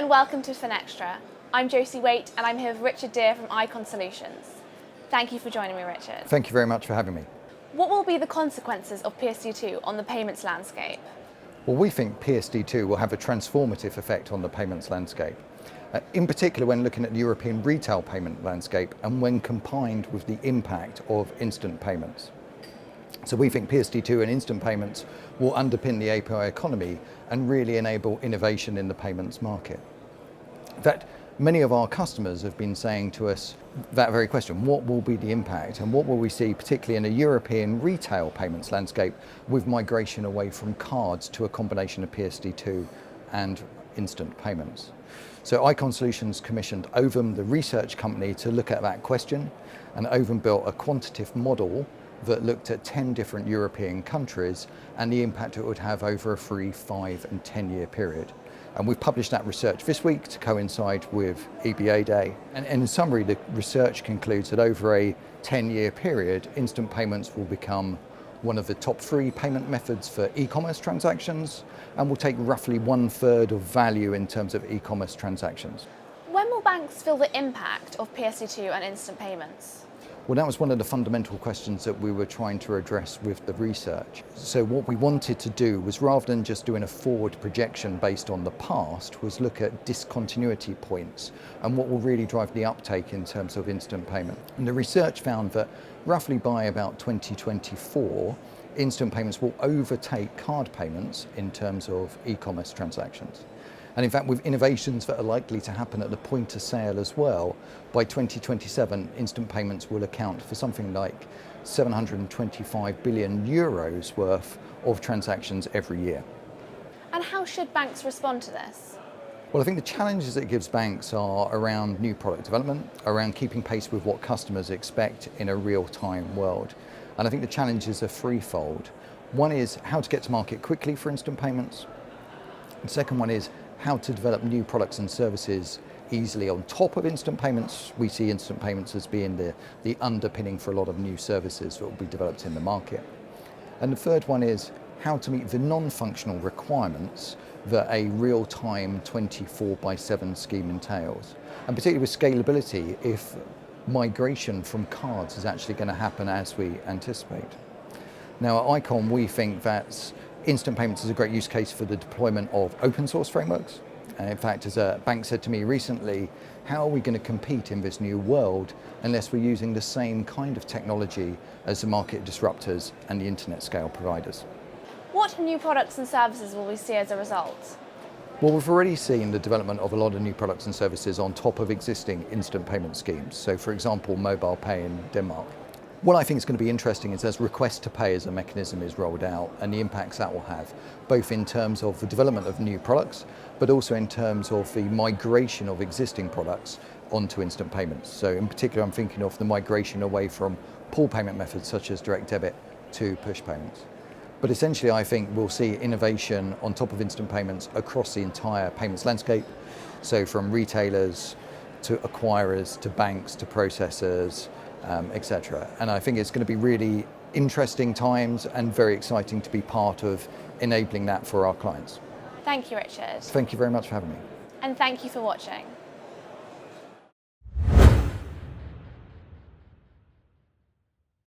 and welcome to Finextra. I'm Josie Waite and I'm here with Richard Deere from Icon Solutions. Thank you for joining me, Richard. Thank you very much for having me. What will be the consequences of PSD2 on the payments landscape? Well, we think PSD2 will have a transformative effect on the payments landscape, in particular when looking at the European retail payment landscape and when combined with the impact of instant payments. So we think PSD2 and instant payments will underpin the API economy and really enable innovation in the payments market. In fact, many of our customers have been saying to us that very question: what will be the impact and what will we see, particularly in a European retail payments landscape with migration away from cards to a combination of PSD2 and instant payments? So Icon Solutions commissioned Ovum, the research company, to look at that question, and Ovum built a quantitative model that looked at 10 different European countries and the impact it would have over a 3, 5 and 10-year period. And we've published that research this week to coincide with EBAday. And in summary, the research concludes that over a 10-year period, instant payments will become one of the top 3 payment methods for e-commerce transactions and will take roughly 1/3 of value in terms of e-commerce transactions. When will banks feel the impact of PSD2 and instant payments? Well, that was one of the fundamental questions that we were trying to address with the research. So what we wanted to do was, rather than just doing a forward projection based on the past, was look at discontinuity points and what will really drive the uptake in terms of instant payment. And the research found that roughly by about 2024, instant payments will overtake card payments in terms of e-commerce transactions. And in fact, with innovations that are likely to happen at the point of sale as well, by 2027, instant payments will account for something like 725 billion euros worth of transactions every year. And how should banks respond to this? Well, I think the challenges it gives banks are around new product development, around keeping pace with what customers expect in a real-time world. And I think the challenges are threefold. One is how to get to market quickly for instant payments. The second one is how to develop new products and services easily on top of instant payments. We see instant payments as being the underpinning for a lot of new services that will be developed in the market. And the third one is how to meet the non-functional requirements that a real-time 24/7 scheme entails. And particularly with scalability, if migration from cards is actually going to happen as we anticipate. Now at Icon, we think that instant payments is a great use case for the deployment of open source frameworks. And in fact, as a bank said to me recently, how are we going to compete in this new world unless we're using the same kind of technology as the market disruptors and the internet scale providers? What new products and services will we see as a result? Well, we've already seen the development of a lot of new products and services on top of existing instant payment schemes. So for example, mobile pay in Denmark. What I think is going to be interesting is as request to pay as a mechanism is rolled out and the impacts that will have, both in terms of the development of new products, but also in terms of the migration of existing products onto instant payments. So in particular, I'm thinking of the migration away from pool payment methods such as direct debit to push payments. But essentially, I think we'll see innovation on top of instant payments across the entire payments landscape. So from retailers to acquirers to banks to processors, etc. And I think it's going to be really interesting times and very exciting to be part of enabling that for our clients. Thank you, Richard. Thank you very much for having me. And thank you for watching.